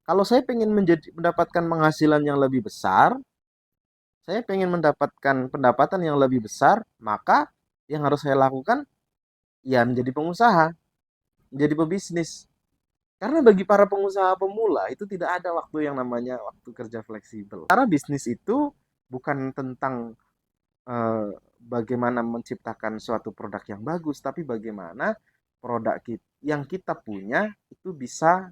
Kalau saya pengen mendapatkan penghasilan yang lebih besar, saya pengen mendapatkan pendapatan yang lebih besar, maka yang harus saya lakukan ya menjadi pengusaha, menjadi pebisnis. Karena bagi para pengusaha pemula itu tidak ada waktu yang namanya waktu kerja fleksibel. Karena bisnis itu bukan tentang bagaimana menciptakan suatu produk yang bagus, tapi bagaimana yang kita punya itu bisa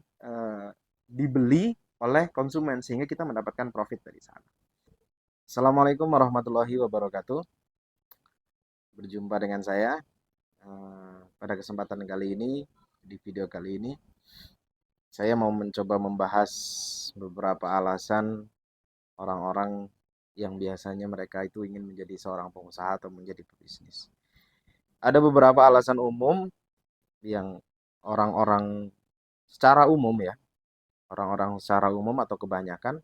dibeli oleh konsumen sehingga kita mendapatkan profit dari sana. Assalamualaikum warahmatullahi wabarakatuh. Berjumpa dengan saya pada kesempatan kali ini, di video kali ini saya mau mencoba membahas beberapa alasan orang-orang yang biasanya mereka itu ingin menjadi seorang pengusaha atau menjadi pebisnis. Ada beberapa alasan umum yang orang-orang secara umum ya, orang-orang secara umum atau kebanyakan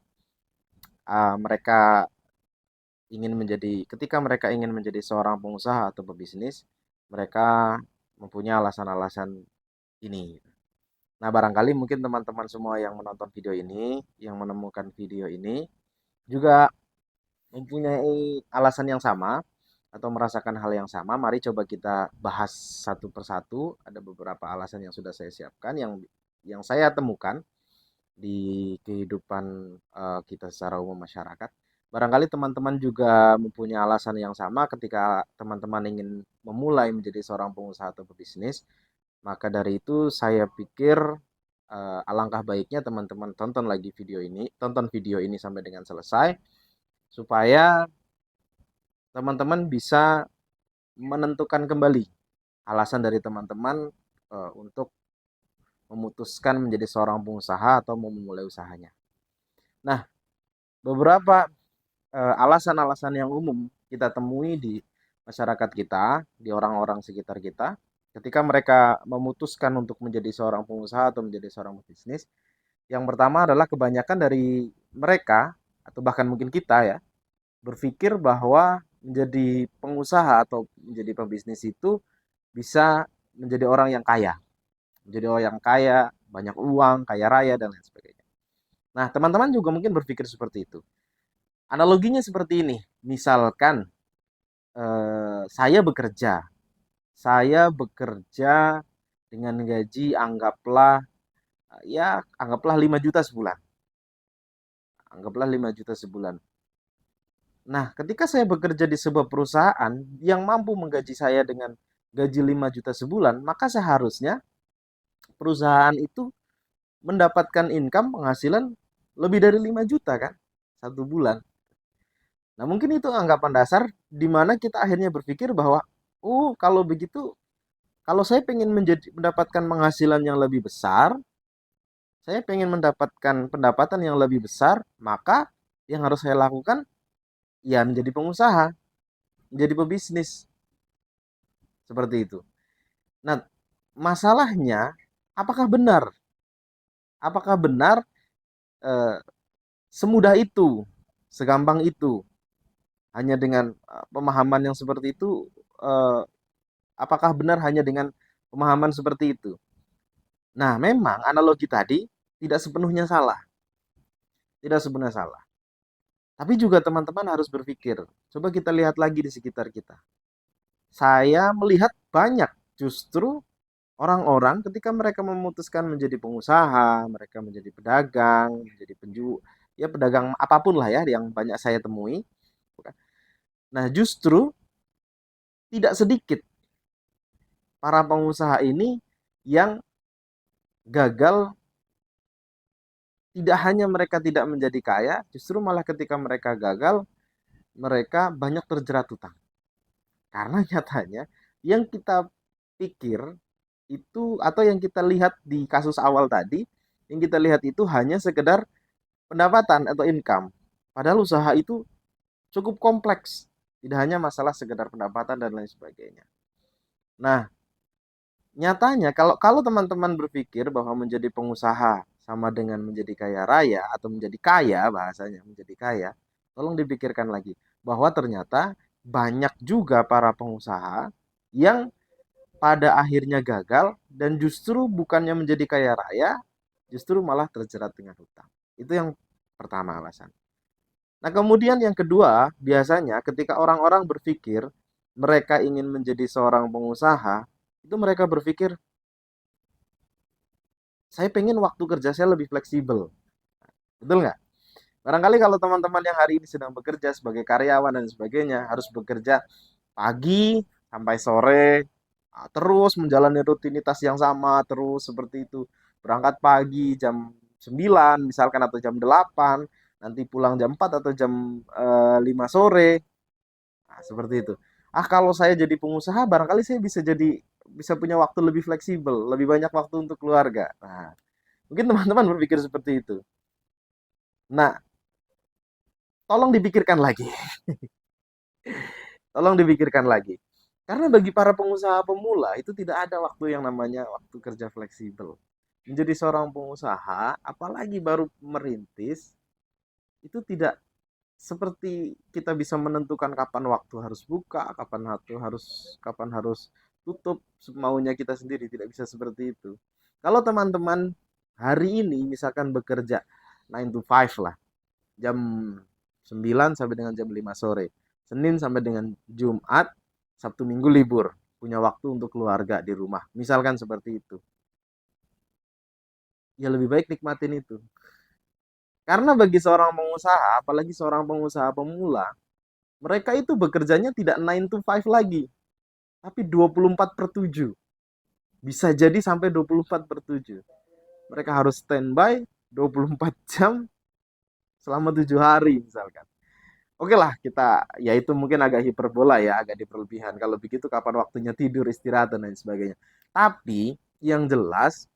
mereka ketika mereka ingin menjadi seorang pengusaha atau pebisnis, mereka mempunyai alasan-alasan ini. Nah, barangkali mungkin teman-teman semua yang menonton video ini, yang menemukan video ini, juga mempunyai alasan yang sama atau merasakan hal yang sama. Mari coba kita bahas satu persatu. Ada beberapa alasan yang sudah saya siapkan, yang saya temukan di kehidupan kita secara umum masyarakat. Barangkali teman-teman juga mempunyai alasan yang sama ketika teman-teman ingin memulai menjadi seorang pengusaha atau pebisnis. Maka dari itu saya pikir alangkah baiknya teman-teman tonton video ini sampai dengan selesai supaya teman-teman bisa menentukan kembali alasan dari teman-teman untuk memutuskan menjadi seorang pengusaha atau mau memulai usahanya. Nah, beberapa alasan-alasan yang umum kita temui di masyarakat kita, di orang-orang sekitar kita, ketika mereka memutuskan untuk menjadi seorang pengusaha atau menjadi seorang bisnis, yang pertama adalah kebanyakan dari mereka, atau bahkan mungkin kita ya, berpikir bahwa menjadi pengusaha atau menjadi pebisnis itu bisa menjadi orang yang kaya. Menjadi orang yang kaya, banyak uang, kaya raya, dan lain sebagainya. Nah, teman-teman juga mungkin berpikir seperti itu. Analoginya seperti ini. Misalkan saya bekerja dengan gaji anggaplah 5 juta sebulan. Anggaplah 5 juta sebulan. Nah, ketika saya bekerja di sebuah perusahaan yang mampu menggaji saya dengan gaji 5 juta sebulan, maka seharusnya perusahaan itu mendapatkan income penghasilan lebih dari 5 juta kan satu bulan. Nah, mungkin itu anggapan dasar di mana kita akhirnya berpikir bahwa kalau begitu, kalau saya pengen mendapatkan penghasilan yang lebih besar, saya pengen mendapatkan pendapatan yang lebih besar, maka yang harus saya lakukan ya menjadi pengusaha, menjadi pebisnis, seperti itu. Nah, masalahnya apakah benar? Apakah benar eh, semudah itu, segampang itu? Hanya dengan pemahaman yang seperti itu, eh, apakah benar hanya dengan pemahaman seperti itu? Nah, memang analogi tadi tidak sepenuhnya salah, tidak sepenuhnya salah. Tapi juga teman-teman harus berpikir, coba kita lihat lagi di sekitar kita. Saya melihat banyak justru orang-orang ketika mereka memutuskan menjadi pengusaha, mereka menjadi pedagang, menjadi ya pedagang apapun lah ya yang banyak saya temui. Nah, justru tidak sedikit para pengusaha ini yang gagal. Tidak hanya mereka tidak menjadi kaya, justru malah ketika mereka gagal, mereka banyak terjerat utang. Karena nyatanya yang kita pikir itu atau yang kita lihat di kasus awal tadi, yang kita lihat itu hanya sekedar pendapatan atau income. Padahal usaha itu cukup kompleks. Tidak hanya masalah sekedar pendapatan dan lain sebagainya. Nah, nyatanya kalau kalau teman-teman berpikir bahwa menjadi pengusaha sama dengan menjadi kaya raya atau menjadi kaya, bahasanya menjadi kaya, tolong dipikirkan lagi bahwa ternyata banyak juga para pengusaha yang pada akhirnya gagal dan justru bukannya menjadi kaya raya, justru malah terjerat dengan hutang. Itu yang pertama alasan. Nah, kemudian yang kedua, biasanya ketika orang-orang berpikir mereka ingin menjadi seorang pengusaha, itu mereka berpikir, saya pengen waktu kerja saya lebih fleksibel. Betul nggak? Barangkali kalau teman-teman yang hari ini sedang bekerja sebagai karyawan dan sebagainya, harus bekerja pagi sampai sore, terus menjalani rutinitas yang sama, terus seperti itu. Berangkat pagi jam 9 misalkan atau jam 8, nanti pulang jam 4 atau jam 5 sore. Nah, seperti itu. Kalau saya jadi pengusaha, barangkali saya bisa punya waktu lebih fleksibel, lebih banyak waktu untuk keluarga. Nah, mungkin teman-teman berpikir seperti itu. Nah, tolong dipikirkan lagi. Tolong dipikirkan lagi. Karena bagi para pengusaha pemula itu tidak ada waktu yang namanya waktu kerja fleksibel. Menjadi seorang pengusaha, apalagi baru merintis, itu tidak seperti kita bisa menentukan kapan waktu harus buka, kapan harus tutup semaunya kita sendiri, tidak bisa seperti itu. Kalau teman-teman hari ini misalkan bekerja 9 to 5 lah, jam 9 sampai dengan jam 5 sore. Senin sampai dengan Jumat, Sabtu Minggu libur. Punya waktu untuk keluarga di rumah. Misalkan seperti itu. Ya lebih baik nikmatin itu. Karena bagi seorang pengusaha, apalagi seorang pengusaha pemula, mereka itu bekerjanya tidak 9 to 5 lagi, tapi 24/7. Bisa jadi sampai 24/7. Mereka harus standby 24 jam selama 7 hari misalkan. Oke lah, kita ya itu mungkin agak hiperbola ya, agak diperlebihan. Kalau begitu kapan waktunya tidur, istirahat dan lain sebagainya. Tapi yang jelas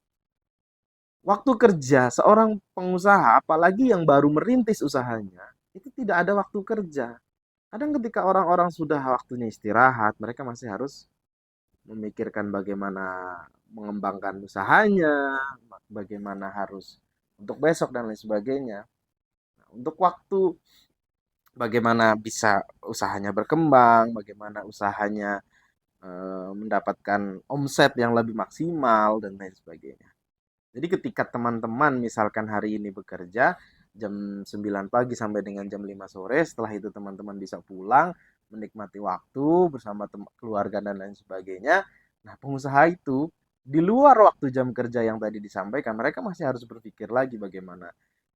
waktu kerja seorang pengusaha, apalagi yang baru merintis usahanya, itu tidak ada waktu kerja. Kadang ketika orang-orang sudah waktunya istirahat, mereka masih harus memikirkan bagaimana mengembangkan usahanya, bagaimana harus untuk besok dan lain sebagainya. Nah, untuk waktu bagaimana bisa usahanya berkembang, bagaimana usahanya mendapatkan omset yang lebih maksimal dan lain sebagainya. Jadi ketika teman-teman misalkan hari ini bekerja jam 9 pagi sampai dengan jam 5 sore, setelah itu teman-teman bisa pulang, menikmati waktu bersama keluarga dan lain sebagainya. Nah, pengusaha itu di luar waktu jam kerja yang tadi disampaikan, mereka masih harus berpikir lagi bagaimana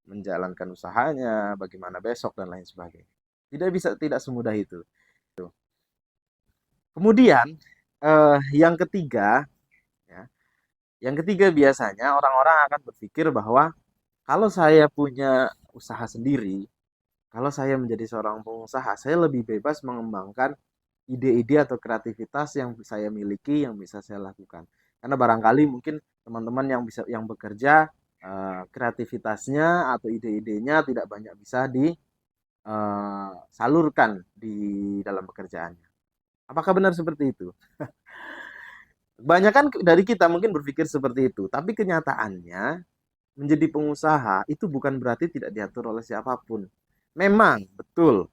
menjalankan usahanya, bagaimana besok dan lain sebagainya. Tidak semudah itu. Kemudian yang ketiga, ya, yang ketiga biasanya orang-orang akan berpikir bahwa kalau saya punya usaha sendiri, kalau saya menjadi seorang pengusaha, saya lebih bebas mengembangkan ide-ide atau kreativitas yang saya miliki, yang bisa saya lakukan. Karena barangkali mungkin teman-teman yang bekerja kreativitasnya atau ide-idenya tidak banyak bisa disalurkan di dalam pekerjaannya. Apakah benar seperti itu? Banyak kan dari kita mungkin berpikir seperti itu, tapi kenyataannya menjadi pengusaha itu bukan berarti tidak diatur oleh siapapun. Memang betul,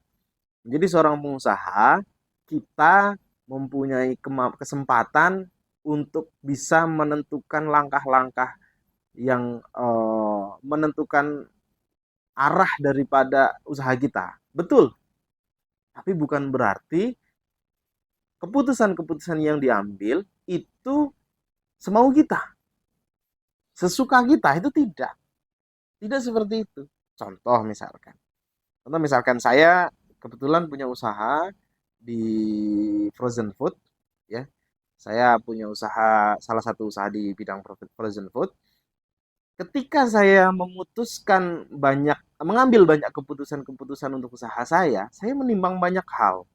menjadi seorang pengusaha kita mempunyai kesempatan untuk bisa menentukan langkah-langkah yang menentukan arah daripada usaha kita. Betul, tapi bukan berarti keputusan-keputusan yang diambil itu semau kita, sesuka kita, itu tidak. Tidak seperti itu. Contoh misalkan. Contoh misalkan saya kebetulan punya usaha di frozen food, ya. Saya punya salah satu usaha di bidang frozen food. Ketika saya mengambil banyak keputusan-keputusan untuk usaha saya menimbang banyak hal.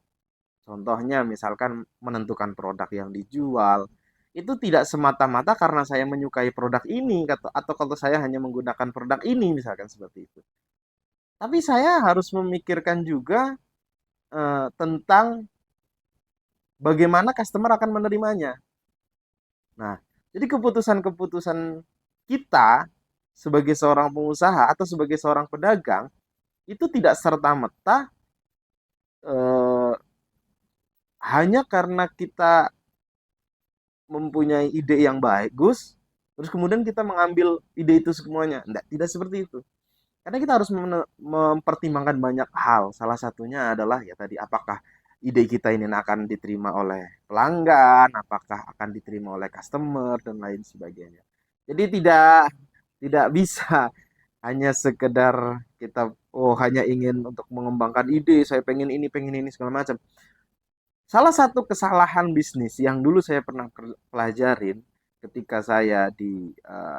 Contohnya misalkan menentukan produk yang dijual. Itu tidak semata-mata karena saya menyukai produk ini atau kalau saya hanya menggunakan produk ini misalkan seperti itu. Tapi saya harus memikirkan juga tentang bagaimana customer akan menerimanya. Nah, jadi keputusan-keputusan kita sebagai seorang pengusaha atau sebagai seorang pedagang itu tidak serta-merta eh, hanya karena kita mempunyai ide yang bagus, terus kemudian kita mengambil ide itu semuanya. Enggak, tidak seperti itu. Karena kita harus mempertimbangkan banyak hal. Salah satunya adalah ya tadi, apakah ide kita ini akan diterima oleh pelanggan, apakah akan diterima oleh customer dan lain sebagainya. Jadi tidak tidak bisa hanya sekedar kita hanya ingin untuk mengembangkan ide, saya pengen ini segala macam. Salah satu kesalahan bisnis yang dulu saya pernah pelajarin ketika saya di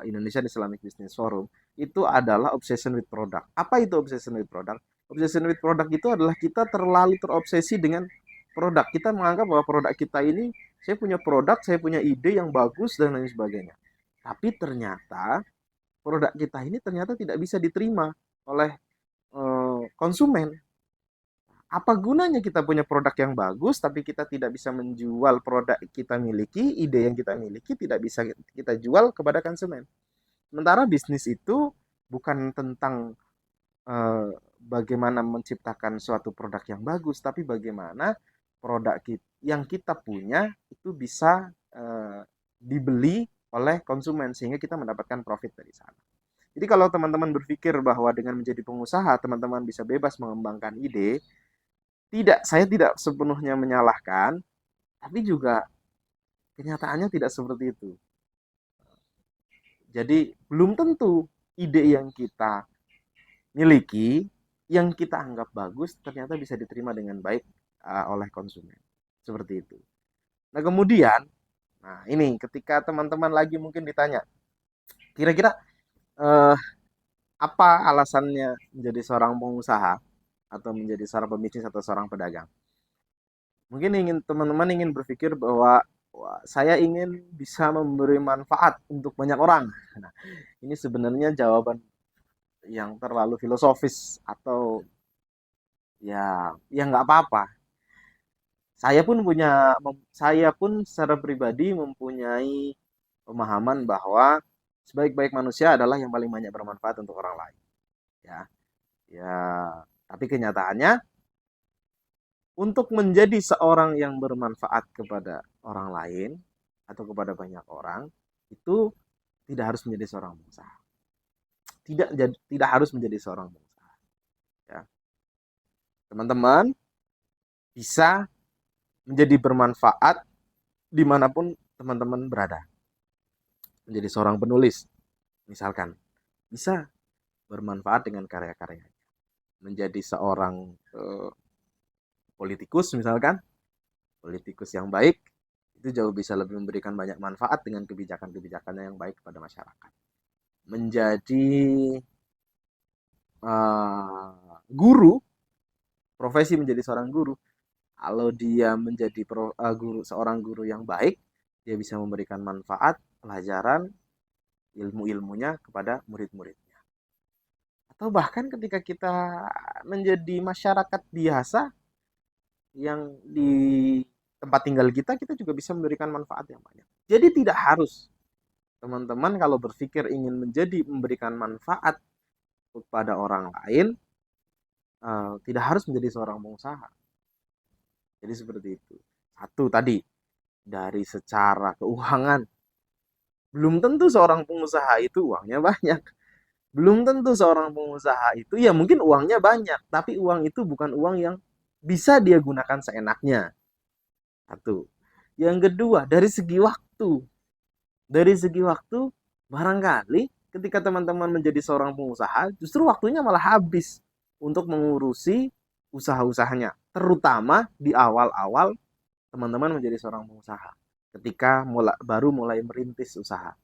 Indonesian Islamic Business Forum itu adalah obsession with product. Apa itu obsession with product? Obsession with product itu adalah kita terlalu terobsesi dengan produk. Kita menganggap bahwa produk kita ini, saya punya produk, saya punya ide yang bagus dan lain sebagainya. Tapi ternyata produk kita ini ternyata tidak bisa diterima oleh konsumen. Apa gunanya kita punya produk yang bagus tapi kita tidak bisa menjual produk kita miliki, ide yang kita miliki tidak bisa kita jual kepada konsumen. Sementara bisnis itu bukan tentang bagaimana menciptakan suatu produk yang bagus, tapi bagaimana produk yang kita punya itu bisa dibeli oleh konsumen sehingga kita mendapatkan profit dari sana. Jadi kalau teman-teman berpikir bahwa dengan menjadi pengusaha teman-teman bisa bebas mengembangkan ide, tidak, saya tidak sepenuhnya menyalahkan, tapi juga kenyataannya tidak seperti itu. Jadi belum tentu ide yang kita miliki, yang kita anggap bagus, ternyata bisa diterima dengan baik oleh konsumen. Seperti itu. Nah kemudian, nah ini ketika teman-teman lagi mungkin ditanya, kira-kira uh, apa alasannya menjadi seorang pengusaha atau menjadi seorang pebisnis atau seorang pedagang? Mungkin teman-teman ingin berpikir bahwa wah, saya ingin bisa memberi manfaat untuk banyak orang. Nah, ini sebenarnya jawaban yang terlalu filosofis atau ya nggak apa-apa. Saya pun secara pribadi mempunyai pemahaman bahwa sebaik-baik manusia adalah yang paling banyak bermanfaat untuk orang lain. Ya, ya. Tapi kenyataannya untuk menjadi seorang yang bermanfaat kepada orang lain atau kepada banyak orang itu tidak harus menjadi seorang pengusaha. Tidak harus menjadi seorang pengusaha. Ya. Teman-teman bisa menjadi bermanfaat dimanapun teman-teman berada. Menjadi seorang penulis, misalkan, bisa bermanfaat dengan karya-karyanya. Menjadi seorang politikus, misalkan, politikus yang baik, itu jauh bisa lebih memberikan banyak manfaat dengan kebijakan-kebijakannya yang baik kepada masyarakat. Menjadi guru, profesi menjadi seorang guru, kalau dia menjadi seorang guru yang baik, dia bisa memberikan manfaat, pelajaran, ilmu-ilmunya kepada murid-muridnya. Atau bahkan ketika kita menjadi masyarakat biasa yang di tempat tinggal kita, kita juga bisa memberikan manfaat yang banyak. Jadi tidak harus teman-teman kalau berpikir ingin memberikan manfaat kepada orang lain, tidak harus menjadi seorang pengusaha. Jadi seperti itu. Satu tadi, dari secara keuangan, belum tentu seorang pengusaha itu uangnya banyak. Belum tentu seorang pengusaha itu ya mungkin uangnya banyak, tapi uang itu bukan uang yang bisa dia gunakan seenaknya. Satu. Yang kedua, dari segi waktu. Dari segi waktu, barangkali ketika teman-teman menjadi seorang pengusaha, justru waktunya malah habis untuk mengurusi usaha-usahanya. Terutama di awal-awal teman-teman menjadi seorang pengusaha. Ketika baru mulai merintis usaha.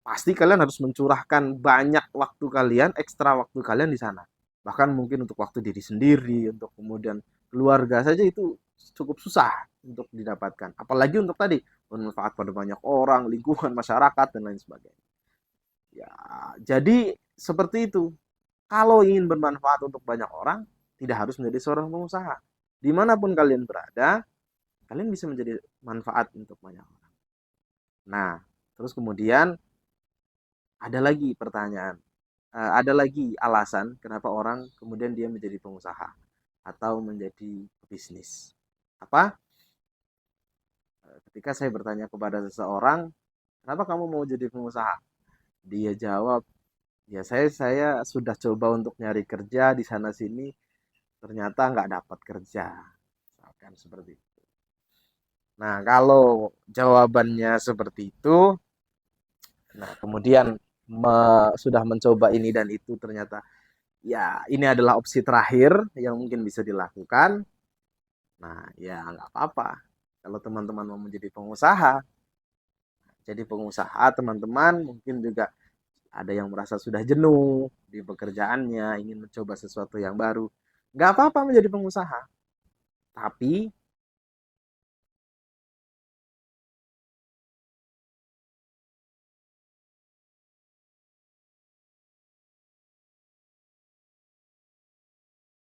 Pasti kalian harus mencurahkan banyak waktu kalian, ekstra waktu kalian di sana. Bahkan mungkin untuk waktu diri sendiri, untuk kemudian keluarga saja itu cukup susah untuk didapatkan. Apalagi untuk tadi, bermanfaat pada banyak orang, lingkungan, masyarakat, dan lain sebagainya. Ya, jadi seperti itu. Kalau ingin bermanfaat untuk banyak orang, tidak harus menjadi seorang pengusaha. Dimanapun kalian berada, kalian bisa menjadi manfaat untuk banyak orang. Nah, terus kemudian ada lagi pertanyaan, ada lagi alasan kenapa orang kemudian dia menjadi pengusaha atau menjadi bisnis. Apa? Ketika saya bertanya kepada seseorang, kenapa kamu mau jadi pengusaha? Dia jawab, ya saya sudah coba untuk nyari kerja di sana sini, ternyata nggak dapat kerja. Misalkan seperti itu. Nah, kalau jawabannya seperti itu, nah kemudian sudah mencoba ini dan itu ternyata ya ini adalah opsi terakhir yang mungkin bisa dilakukan. Nah, ya nggak apa-apa. Kalau teman-teman mau menjadi pengusaha, jadi pengusaha teman-teman mungkin juga ada yang merasa sudah jenuh di pekerjaannya, ingin mencoba sesuatu yang baru. Nggak apa-apa menjadi pengusaha. Tapi